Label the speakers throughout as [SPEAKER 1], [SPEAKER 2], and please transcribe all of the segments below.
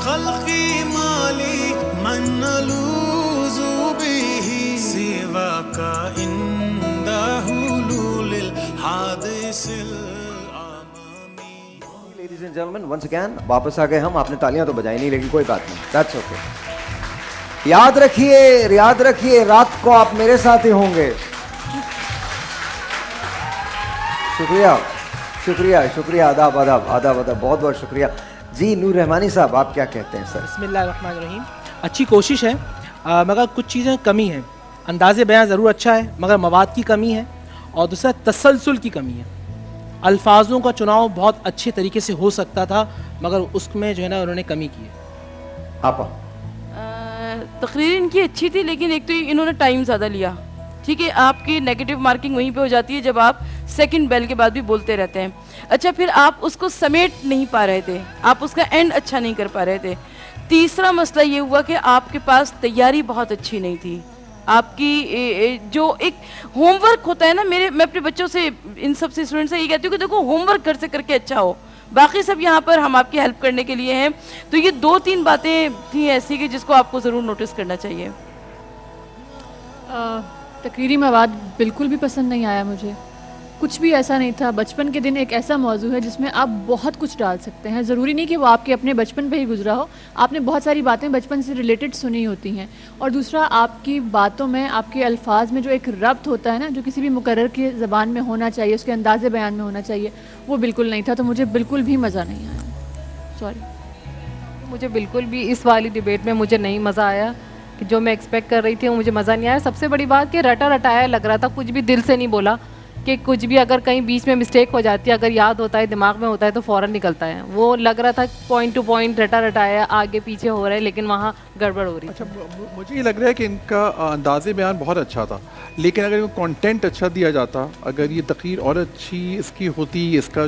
[SPEAKER 1] خلقي مالي من نلوذ به سواك عند حلول الحادث العمامي.
[SPEAKER 2] Ladies and gentlemen, once again واپس آ گئے ہم. آپ نے تالیاں تو بجائی نہیں لیکن کوئی بات نہیں, that's okay. یاد رکھیے رات کو آپ میرے ساتھ ہی ہوں گے. شکریہ. آداب, بہت بہت شکریہ. جی نور رحمانی صاحب, آپ کیا کہتے ہیں سر؟
[SPEAKER 3] بسم اللہ الرحمن الرحیم. اچھی کوشش ہے مگر کچھ چیزیں کمی ہیں. انداز بیان ضرور اچھا ہے مگر مواد کی کمی ہے, اور دوسرا تسلسل کی کمی ہے. الفاظوں کا چناؤ بہت اچھے طریقے سے ہو سکتا تھا مگر اس میں جو ہے نا انہوں نے کمی کی ہے.
[SPEAKER 2] آپا
[SPEAKER 4] تقریر ان کی اچھی تھی لیکن ایک تو انہوں نے ٹائم زیادہ لیا. ٹھیک ہے, آپ کی نیگیٹو مارکنگ وہیں پہ ہو جاتی ہے جب آپ سیکنڈ بیل کے بعد بھی بولتے رہتے ہیں. اچھا, پھر آپ اس کو سمیٹ نہیں پا رہے تھے, آپ اس کا اینڈ اچھا نہیں کر پا رہے تھے. تیسرا مسئلہ یہ ہوا کہ آپ کے پاس تیاری بہت اچھی نہیں تھی. آپ کی جو ایک ہوم ورک ہوتا ہے نا, میں اپنے بچوں سے ان سب سے اسٹوڈنٹ سے یہ کہتی ہوں کہ دیکھو ہوم ورک گھر سے کر کے اچھا ہو, باقی سب یہاں پر ہم آپ کی ہیلپ کرنے کے لیے ہیں. تو یہ 2-3 باتیں تھیں ایسی کہ جس کو آپ کو ضرور نوٹس کرنا چاہیے.
[SPEAKER 5] تقریری مواد بالکل بھی پسند نہیں آیا مجھے. کچھ بھی ایسا نہیں تھا. بچپن کے دن ایک ایسا موضوع ہے جس میں آپ بہت کچھ ڈال سکتے ہیں. ضروری نہیں کہ وہ آپ کے اپنے بچپن پہ ہی گزرا ہو. آپ نے بہت ساری باتیں بچپن سے ریلیٹڈ سنی ہوتی ہیں. اور دوسرا, آپ کی باتوں میں, آپ کے الفاظ میں جو ایک ربط ہوتا ہے نا, جو کسی بھی مقرر کی زبان میں ہونا چاہیے, اس کے انداز بیان میں ہونا چاہیے, وہ بالکل نہیں تھا. تو مجھے بالکل بھی مزہ نہیں آیا. سوری.
[SPEAKER 6] مجھے بالکل بھی اس والی ڈبیٹ میں مجھے نہیں مزہ آیا. کہ جو میں ایکسپیکٹ کر رہی تھی وہ مجھے مزہ نہیں آیا. سب سے بڑی بات کہ رٹایا لگ رہا تھا, کچھ بھی دل سے نہیں بولا. کہ کچھ بھی اگر کہیں بیچ میں مسٹیک ہو جاتی ہے, اگر یاد ہوتا ہے, دماغ میں ہوتا ہے, تو فوراً نکلتا ہے. وہ لگ رہا تھا پوائنٹ ٹو پوائنٹ رٹایا آگے پیچھے ہو رہا ہے, لیکن وہاں گڑبڑ ہو رہی.
[SPEAKER 7] اچھا, مجھے یہ لگ رہا ہے کہ ان کا انداز بیان بہت اچھا تھا, لیکن اگر کانٹینٹ اچھا دیا جاتا, اگر یہ تقریر اور اچھی اس کی ہوتی, اس کا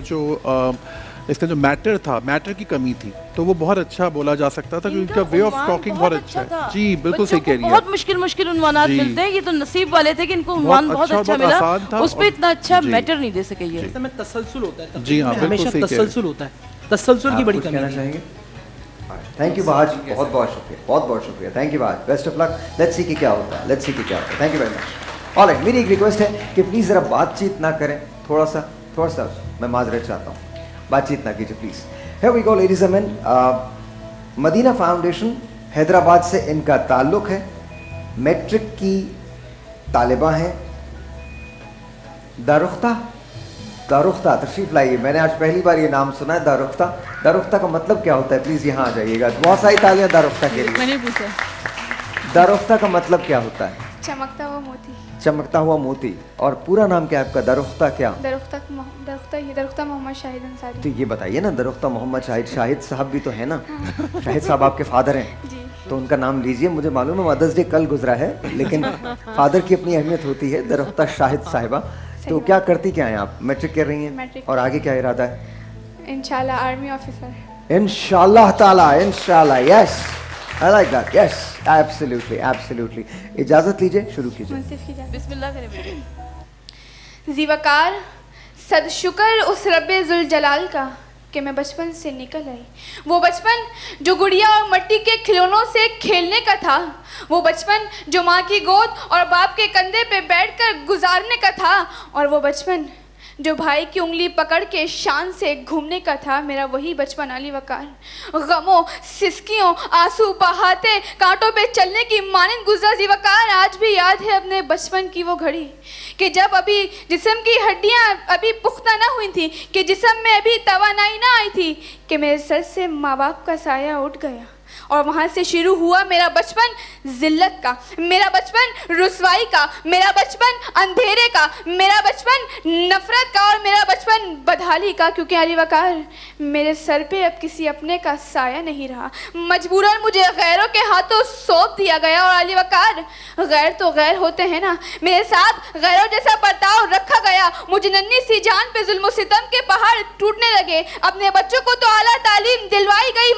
[SPEAKER 7] جو میٹر تھا, میٹر کی کمی تھی, تو وہ بہت اچھا بولا جا سکتا تھا. کیونکہ ان کا وے آف ٹاکنگ بہت اچھا ہے. جی بالکل صحیح کہہ رہی ہیں.
[SPEAKER 4] بہت مشکل عنوانات ملتے ہیں. یہ تو نصیب والے تھے کہ ان کو عنوان بہت اچھا ملا, اس پہ اتنا اچھا میٹر نہیں دے سکے. یہ
[SPEAKER 3] اس میں تسلسل ہوتا ہے.
[SPEAKER 7] جی ہاں,
[SPEAKER 3] ہمیشہ تسلسل ہوتا ہے. تسلسل کی بڑی کمی
[SPEAKER 2] کہنا چاہیں گے؟ تھینک یو بہاج, بہت شکریہ. Thank you Bahaj, best of luck. Let's see کہ کیا ہوتا ہے. Thank you very much. Alright, میری ایک ریکویسٹ ہے کہ پلیز ذرا بات چیت نہ کریں. تھوڑا سا میں معذرت چاہتا ہوں, بات چیت نہ کیجیے please. Here we go ladies and men. Madina foundation Hyderabad سے ان کا تعلق ہے. میٹرک کی طالبہ ہیں. دارختہ تشریف لائیے. میں نے آج پہلی بار یہ نام سنا ہے, دارختہ کا مطلب کیا ہوتا ہے؟ پلیز یہاں آ جائیے گا. بہت ساری تالیاں دارختہ کے لیے.
[SPEAKER 5] میں نے پوچھا
[SPEAKER 2] دارختہ کا مطلب کیا ہوتا ہے؟
[SPEAKER 8] چمکتا ہوا موتی.
[SPEAKER 2] اور پورا نام کیا ہے آپ کا؟ دارختہ کیا؟
[SPEAKER 8] درختہ محمد شاہد انصاری.
[SPEAKER 2] تو یہ بتائیے نا, درختہ محمد شاہد صاحب بھی تو ہے نا. شاہد صاحب آپ کے فادر ہیں, تو ان کا نام لیجئے. مجھے معلوم ہے مدرس ڈے کل گزرا ہے, لیکن فادر کی اپنی اہمیت ہوتی ہے. درختہ شاہد صاحبہ, تو کیا کرتی کیا ہیں آپ؟ میٹرک کر رہی ہیں, اور آگے کیا ارادہ ہے؟
[SPEAKER 8] انشاءاللہ آرمی آفیسر.
[SPEAKER 2] انشاءاللہ تعالی, انشاءاللہ. یس, I like that. Yes, absolutely. اجازت لیجئے, شروع کیجئے.
[SPEAKER 4] بسم اللہ کریں بیٹے.
[SPEAKER 8] زیوکار, صد شکر اس رب ذوالجلال کا کہ میں بچپن سے نکل آئی. وہ بچپن جو گڑیا اور مٹی کے کھلونوں سے کھیلنے کا تھا, وہ بچپن جو ماں کی گود اور باپ کے کندھے پہ بیٹھ کر گزارنے کا تھا, اور وہ بچپن جو بھائی کی انگلی پکڑ کے شان سے گھومنے کا تھا. میرا وہی بچپن علی وقار غموں, سسکیوں, آنسو بہاتے کانٹوں پہ چلنے کی مانند گزرا. زی وقار آج بھی یاد ہے اپنے بچپن کی وہ گھڑی کہ جب ابھی جسم کی ہڈیاں ابھی پختہ نہ ہوئی تھیں, کہ جسم میں ابھی توانائی نہ آئی تھی, کہ میرے سر سے ماں باپ کا سایہ اٹھ گیا, اور وہاں سے شروع ہوا میرا بچپن ذلت کا, میرا بچپن رسوائی کا, میرا بچپن اندھیرے کا, میرا بچپن نفرت کا, اور میرا بچپن بدحالی کا. کیونکہ علی وقار میرے سر پہ اب کسی اپنے کا سایہ نہیں رہا, مجبوراً مجھے غیروں کے ہاتھوں سونپ دیا گیا. اور علی وقار غیر تو غیر ہوتے ہیں نا, میرے ساتھ غیروں جیسا برتاؤ رکھا گیا. مجھے ننھی سی جان پہ ظلم و ستم کے پہاڑ ٹوٹنے لگے. اپنے بچوں کو تو اعلیٰ تعلیم دلوائی گئی,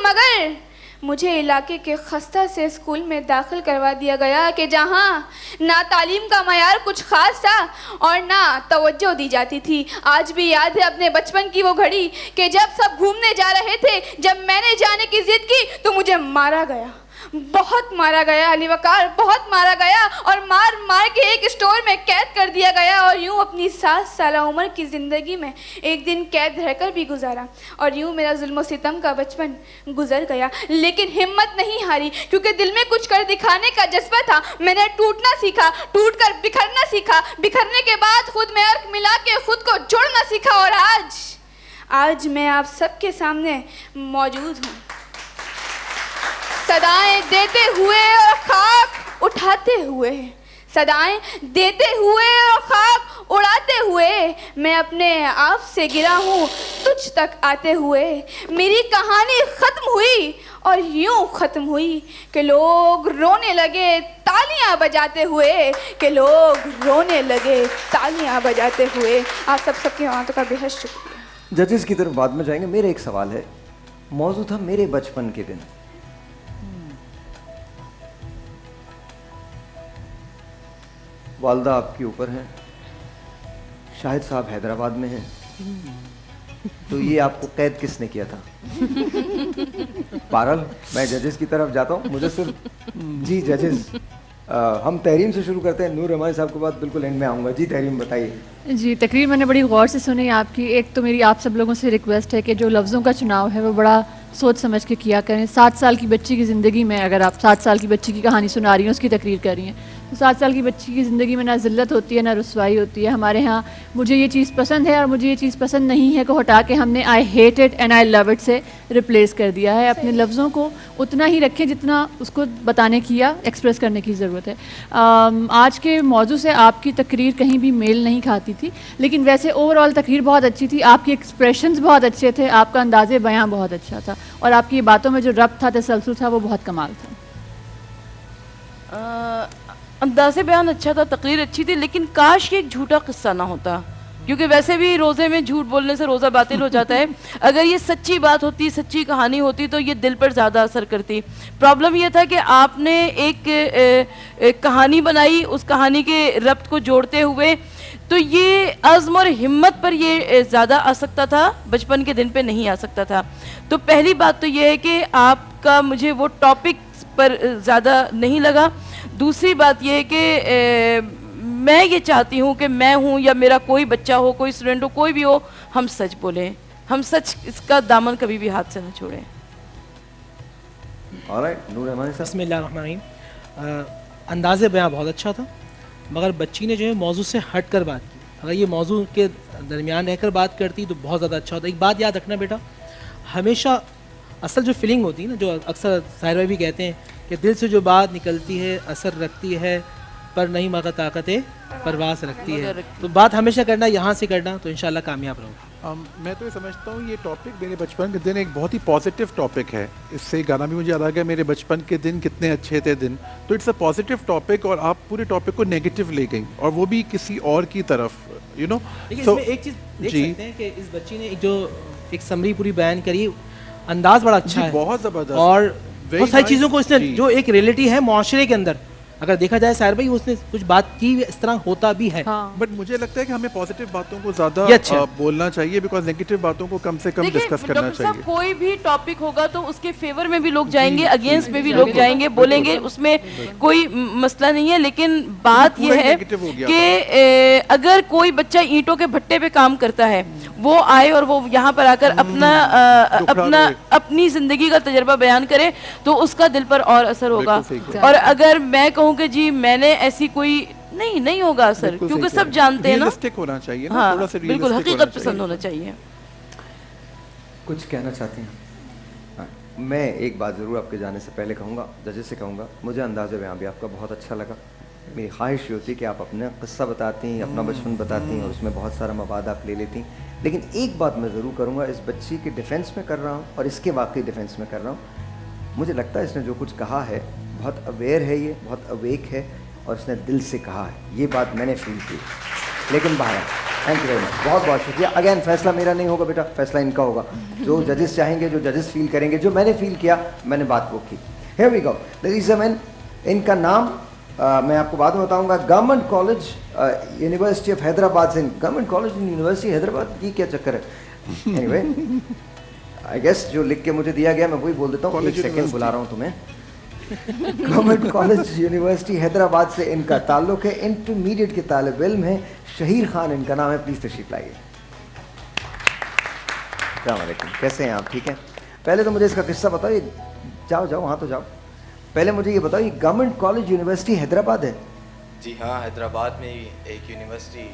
[SPEAKER 8] मुझे इलाके के खस्ता से स्कूल में दाखिल करवा दिया गया कि जहाँ ना तालीम का मयार कुछ ख़ास था और ना तवज्जो दी जाती थी। आज भी याद है अपने बचपन की वो घड़ी कि जब सब घूमने जा रहे थे, जब मैंने जाने की ज़िद की तो मुझे मारा गया, बहुत मारा गया अली वकार, बहुत मारा गया और मार मार के एक स्टोर में कैद कर दिया गया और यूँ अपनी 7 साल उम्र की ज़िंदगी में एक दिन कैद रहकर भी गुजारा और यूँ मेरा जुल्म सितम का बचपन गुजर गया। लेकिन हिम्मत नहीं हारी क्योंकि दिल में कुछ कर दिखाने का जज्बा था। मैंने टूटना सीखा, टूट कर बिखरना सीखा, बिखरने के बाद खुद में अर्क मिला के खुद को जोड़ना सीखा और आज मैं आप सबके सामने मौजूद हूँ, सदाएं देते हुए और खाक उठाते हुए, सदाएं देते हुए और खाक उड़ाते हुए। मैं अपने आप से गिरा हूँ तुझ तक आते हुए। मेरी कहानी ख़त्म हुई और यूँ ख़त्म हुई कि लोग रोने लगे तालियां बजाते हुए, कि लोग रोने लगे तालियां बजाते हुए। आप सबकी बातों का बेहद शुक्रिया।
[SPEAKER 2] जजेस की तरफ बाद में जाएंगे। मेरा एक सवाल है, मौजू था मेरे बचपन के दिन। वालदा आपके ऊपर हैं, शाहिद साहब हैदराबाद में हैं, तो ये आपको कैद किसने किया था? बहरहाल मैं जजेस की तरफ जाता हूँ। मुझे सिर्फ जी जजेस, हम तहरीम से शुरू करते हैं। नूर रहमान साहब के बाद बिल्कुल एंड में आऊँगा। जी तहरीम बताइए।
[SPEAKER 5] जी, तकरीर मैंने बड़ी गौर से सुनी आपकी। एक तो मेरी आप सब लोगों से रिक्वेस्ट है कि जो लफ्ज़ों का चुनाव है वो बड़ा सोच समझ के किया करें। 7 साल की बच्ची की ज़िंदगी में अगर आप 7 साल की बच्ची की कहानी सुना रही हैं, उसकी तकरीर कर रही हैं, तो 7 साल की बच्ची की ज़िंदगी में ना ज़िल्लत होती है ना रुसवाई होती है। हमारे यहाँ मुझे ये चीज़ पसंद है और मुझे ये चीज़ पसंद नहीं है को हटा के हमने I hate it and I love it से रिप्लेस कर दिया है। अपने लफ्ज़ों को उतना ही रखें जितना उसको बताने की या एक्सप्रेस करने की ज़रूरत है। आज के मौजू से आपकी तकरीर कहीं भी मेल नहीं खाती थी, लेकिन वैसे ओवरऑल तकरीर बहुत अच्छी थी। आपके एक्सप्रेशंस बहुत अच्छे थे, आपका अंदाज़े बयां बहुत अच्छा था और आपकी बातों में जो रब्त था, तसलसल था, वो बहुत कमाल था।
[SPEAKER 4] अंदाज़े बयान अच्छा था, तकरीर अच्छी थी, लेकिन काश ये एक झूठा किस्सा ना होता, क्योंकि वैसे भी रोज़े में झूठ बोलने से रोज़ा बातिल हो जाता है। अगर ये सच्ची बात होती, सच्ची कहानी होती तो ये दिल पर ज़्यादा असर करती। प्रॉब्लम ये था कि आपने एक कहानी बनाई, उस कहानी के रब्त को जोड़ते हुए, तो ये अज़्म और हिम्मत पर ये ज़्यादा आ सकता था, बचपन के दिन पे नहीं आ सकता था। तो पहली बात तो ये है कि आपका मुझे वो टॉपिक पर ज़्यादा नहीं लगा। दूसरी बात ये है कि मैं ये चाहती हूँ कि मैं हूँ या मेरा कोई बच्चा हो, कोई स्टूडेंट हो, कोई भी हो, हम सच बोलें, हम सच इसका दामन कभी भी हाथ से न छोड़ें।
[SPEAKER 2] ऑलराइट, नूर रहमान साहब।
[SPEAKER 3] बिस्मिल्लाहिर्रहमानिर्रहीम। अंदाज़े बयां बहुत अच्छा था, मगर बच्ची ने जो है मौजू से हट कर बात की। अगर ये मौजू के दरमियान रहकर बात करती तो बहुत ज़्यादा अच्छा होता। एक बात याद रखना बेटा, हमेशा असल जो फीलिंग होती है ना, जो अक्सर साहिर भाई भी कहते हैं कि दिल से जो बात निकलती है असर रखती है, पर नहीं मगर ताकत परवास रखती है। तो बात हमेशा करना, यहाँ से करना, तो इंशाल्लाह कामयाब रहोगे।
[SPEAKER 7] मैं तो ये समझता हूँ ये टॉपिक मेरे बचपन के दिन एक बहुत ही पॉजिटिव टॉपिक है। इससे गाना भी मुझे याद आ गया, मेरे बचपन के दिन कितने अच्छे थे दिन। तो इट्स अ पॉजिटिव टॉपिक और आप पूरे टॉपिक को नेगेटिव ले गई और वो भी किसी और की तरफ, यू नो।
[SPEAKER 3] इसमें एक चीज़ देख सकते हैं कि इस बच्ची ने जो एक समरी पूरी बयान करी, अंदाज बड़ा अच्छा है, बहुत
[SPEAKER 7] ज़बरदस्त,
[SPEAKER 3] और बहुत सारी चीज़ों को इसने, जो एक रियलिटी है माशरे के अंदर, अगर देखा जाए साहिर भाई उसने कुछ बात की, इस तरह होता भी है।
[SPEAKER 7] बट मुझे लगता है कि हमें पॉजिटिव बातों को ज़्यादा बोलना चाहिए, बिकॉज नेगेटिव बातों को कम से कम डिस्कस करना चाहिए।
[SPEAKER 4] कोई भी टॉपिक होगा तो उसके फेवर में भी लोग जाएंगे, अगेंस्ट में भी लोग जाएंगे, बोलेंगे, उसमें कोई मसला नहीं है। लेकिन बात यह है कि अगर कोई बच्चा ईंटों के भट्टे पे काम करता है, वो आए और वो यहाँ पर आकर अपनी जिंदगी का तजर्बा बयान करे, तो उसका दिल पर और असर होगा। और अगर मैं कहूँ कि जी मैंने ऐसी कोई नहीं होगा असर, क्योंकि सब जानते हैं ना,
[SPEAKER 7] रियलिस्टिक होना चाहिए ना,
[SPEAKER 4] हाँ,
[SPEAKER 7] थोड़ा सा
[SPEAKER 4] बिल्कुल हकीकत पसंद होना चाहिए।
[SPEAKER 2] कुछ कहना चाहती हैं? हाँ, मैं एक बात ज़रूर आपके जाने से पहले कहूँगा, जजेस से कहूँगा, मुझे अंदाज़े बयां भी आपका बहुत अच्छा लगा। मेरी ख्वाहिश ये होती कि आप अपना किस्सा बताती, अपना बचपन बताती और उसमें बहुत सारा मवाद आप ले लेती। लेकिन एक बात मैं ज़रूर करूँगा, इस बच्ची के डिफेंस में कर रहा हूँ और इसके वाकई डिफेंस में कर रहा हूँ। मुझे लगता है इसने जो कुछ कहा है बहुत अवेयर है, ये बहुत अवेक है और इसने दिल से कहा है, ये बात मैंने फील की। लेकिन बाहर थैंक यू वेरी मच, बहुत बहुत शुक्रिया। अगेन फैसला मेरा नहीं होगा बेटा, फैसला इनका होगा। जो जजेस चाहेंगे, जो जजेस फील करेंगे, जो मैंने फील किया, मैंने बात वो की। Here we go ladies and gentleman, इनका नाम मैं आपको बाद में बताऊंगा। Government college university of Hyderabad से, गवर्नमेंट कॉलेज यूनिवर्सिटी हैदराबाद की क्या चक्कर है? एनीवे आई गेस जो लिख के मुझे दिया गया मैं वही बोल देता हूँ। एक सेकेंड बुला रहा हूँ तुम्हें। गवर्नमेंट कॉलेज यूनिवर्सिटी हैदराबाद से इनका ताल्लुक है। इंटरमीडिएट के तालिब इल्म है। शहीर खान इनका नाम है। प्लीज तशरीफ लाइए। अस्सलाम वालेकुम, कैसे हैं आप? ठीक है। पहले तो मुझे इसका किस्सा बताओ। ये जाओ जाओ, वहाँ तो जाओ। पहले मुझे ये बताओ, ये गवर्नमेंट कॉलेज यूनिवर्सिटी हैदराबाद है?
[SPEAKER 9] जी हाँ, हैदराबाद में ही एक यूनिवर्सिटी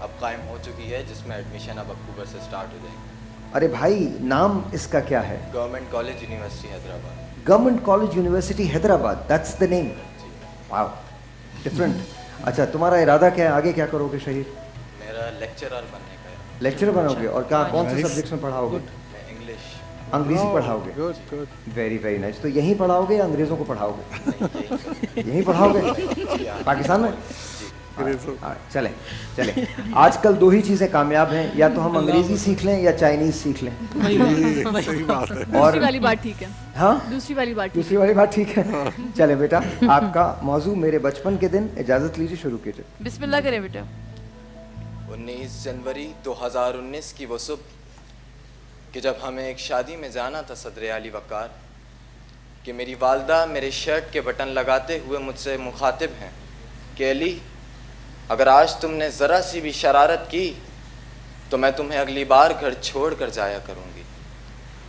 [SPEAKER 9] अब कायम हो चुकी है जिसमें एडमिशन अब अक्टूबर से स्टार्ट हो जाएगी।
[SPEAKER 2] अरे भाई, नाम इसका क्या है?
[SPEAKER 9] Government college university Hyderabad.
[SPEAKER 2] Government college university Hyderabad, that's the name. Wow, different. अच्छा, तुम्हारा इरादा क्या है? आगे क्या करोगे शहीर?
[SPEAKER 9] मेरा लेक्चरर बनने का है।
[SPEAKER 2] लेक्चर बनोगे? और कहाँ, कौन से सब्जेक्ट्स में पढ़ाओगे?
[SPEAKER 9] मैं इंग्लिश।
[SPEAKER 2] अंग्रेजी पढ़ाओगे?
[SPEAKER 7] Good good.
[SPEAKER 2] Very very nice. तो यहीं पढ़ाओगे या अंग्रेज़ों को पढ़ाओगे? यहीं पढ़ाओगे पाकिस्तान में? हाँ, चलें चलें। आजकल दो ही चीज़ें कामयाब हैं, या तो हम अंग्रेज़ी सीख लें या चाइनीज़ सीख लें।
[SPEAKER 7] सही बात है।
[SPEAKER 2] और
[SPEAKER 5] दूसरी वाली बात ठीक है।
[SPEAKER 2] हाँ,
[SPEAKER 5] दूसरी वाली बात ठीक
[SPEAKER 2] दूसरी वाली बात ठीक है। चलें बेटा, आपका मौजू मेरे बचपन के दिन। इजाज़त लीजिए, शुरू कीजिए।
[SPEAKER 4] बिस्मिल्लाह करें बेटा।
[SPEAKER 9] 19 जनवरी 2019 की वो सुबह कि जब हमें एक शादी में जाना था सदर आली वक़ार, कि मेरी वालदा मेरे शर्ट के बटन लगाते हुए मुझसे मुखातिब हैं कि अली, अगर आज तुमने ज़रा सी भी शरारत की तो मैं तुम्हें अगली बार घर छोड़ कर जाया करूँगी।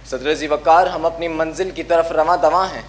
[SPEAKER 9] सदर जी वक़ार, हम अपनी मंजिल की तरफ रवां दवां हैं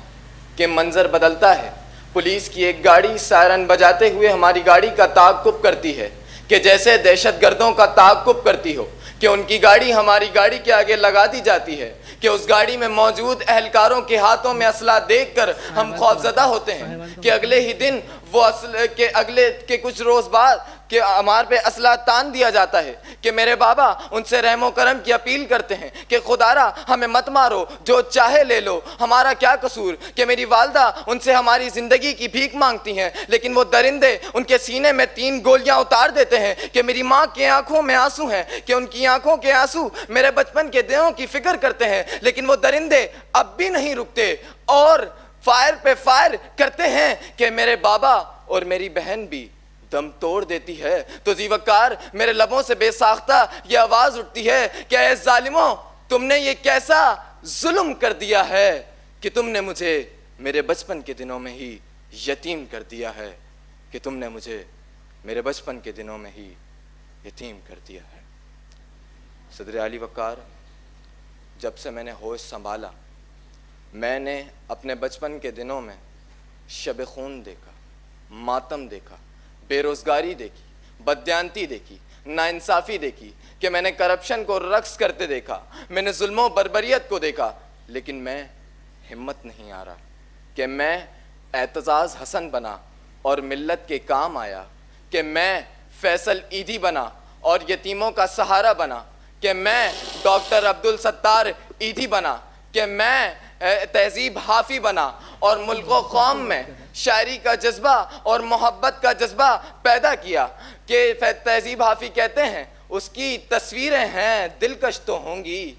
[SPEAKER 9] कि मंजर बदलता है। पुलिस की एक गाड़ी सायरन बजाते हुए हमारी गाड़ी का ताक़ुब करती है कि जैसे दहशतगर्दों का ताक़ुब करती हो, कि उनकी गाड़ी हमारी गाड़ी के आगे लगा दी जाती है, कि उस गाड़ी में मौजूद एहलकारों के हाथों में असला देखकर हम खौफजदा होते हैं कि अगले ही दिन वो अगले के कुछ रोज़ बाद कि हमारे पे असला तान दिया जाता है कि मेरे बाबा उनसे रहमो करम की अपील करते हैं कि खुदारा हमें मत मारो, जो चाहे ले लो, हमारा क्या कसूर। कि मेरी वालदा उनसे हमारी ज़िंदगी की भीख मांगती हैं, लेकिन वो दरिंदे उनके सीने में 3 गोलियां उतार देते हैं। कि मेरी माँ के आंखों में आंसू हैं, कि उनकी आंखों के आंसू मेरे बचपन के दिनों की फिक्र करते हैं, लेकिन वो दरिंदे अब भी नहीं रुकते और फायर पे फायर करते हैं कि मेरे बाबा और मेरी बहन भी दम तोड़ देती है। तो जी वक़ार, मेरे लबों से बेसाख्ता ये आवाज़ उठती है कि ऐ ज़ालिमों, तुमने ये कैसा जुल्म कर दिया है कि तुमने मुझे मेरे बचपन के दिनों में ही यतीम कर दिया है, कि तुमने मुझे मेरे बचपन के दिनों में ही यतीम कर दिया है। सदर आली वक़ार, जब से मैंने होश संभाला, मैंने अपने बचपन के दिनों में शब खून देखा, मातम देखा, बेरोज़गारी देखी, बदयांती देखी, नाइंसाफ़ी देखी, कि मैंने करप्शन को रक्स करते देखा, मैंने जुल्मों बर्बरियत को देखा, लेकिन मैं हिम्मत नहीं आ रहा कि मैं एतज़ाज़ हसन बना और मिल्लत के काम आया, कि मैं फैसल ईदी बना और यतीमों का सहारा बना, कि मैं डॉक्टर अब्दुल सत्तार ईदी बना, कि मैं तहजीब हाफी बना और मुल्क व कौम में शायरी का जज्बा और मोहब्बत का जज्बा पैदा किया। कि तहजीब हाफी कहते हैं, उसकी तस्वीरें हैं दिलकश तो होंगी,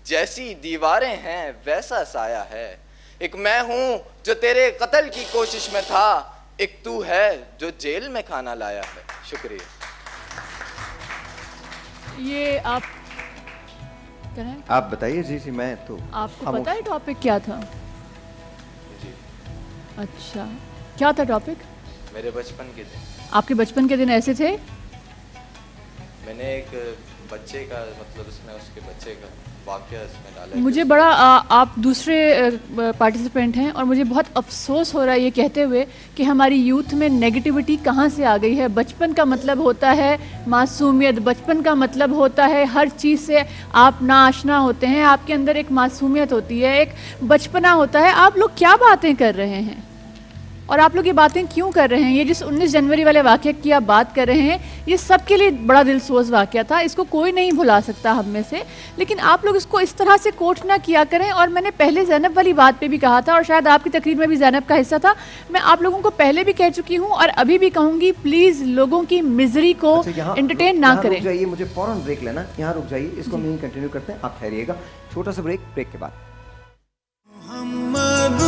[SPEAKER 9] जैसी दीवारें हैं वैसा साया है। एक मैं हूँ जो तेरे कत्ल की कोशिश में था, एक तू है जो जेल में खाना लाया है। शुक्रिया।
[SPEAKER 5] ये आप क्या है?
[SPEAKER 2] आप बताइए। जी जी, मैं तो
[SPEAKER 5] आपको पता है टॉपिक क्या था?
[SPEAKER 9] जी,
[SPEAKER 5] अच्छा, क्या था टॉपिक?
[SPEAKER 9] मेरे बचपन के दिन।
[SPEAKER 5] आपके बचपन के दिन ऐसे थे?
[SPEAKER 9] मैंने एक बच्चे का मतलब इसमें उसके बच्चे का वाक़या इसमें डाला है।
[SPEAKER 5] मुझे बड़ा आप दूसरे पार्टिसिपेंट हैं और मुझे बहुत अफसोस हो रहा है ये कहते हुए कि हमारी यूथ में नेगेटिविटी कहाँ से आ गई है। बचपन का मतलब होता है मासूमियत, बचपन का मतलब होता है हर चीज़ से आप नाआशना होते हैं, आपके अंदर एक मासूमियत होती है, एक बचपना होता है। आप लोग क्या बातें कर रहे हैं? اور آپ لوگ یہ باتیں کیوں کر رہے ہیں؟ یہ جس 19 جنوری والے واقعے کی آپ بات کر رہے ہیں یہ سب کے لیے بڑا دل سوز واقعہ تھا, اس کو کوئی نہیں بھلا سکتا ہم میں سے, لیکن آپ لوگ اس کو اس طرح سے کوٹ نہ کیا کریں. اور میں نے پہلے زینب والی بات پہ بھی کہا تھا اور شاید آپ کی تقریر میں بھی زینب کا حصہ تھا, میں آپ لوگوں کو پہلے بھی کہہ چکی ہوں اور ابھی بھی کہوں گی, پلیز لوگوں کی مزری کو انٹرٹین نہ کریں.
[SPEAKER 2] رک جائیے, مجھے فوراً بریک لینا, یہاں رک جائیے, اس کو ہم کنٹینیو کرتے ہیں, آپ ٹھہریے گا, چھوٹا سا بریک کے بعد.
[SPEAKER 1] محمد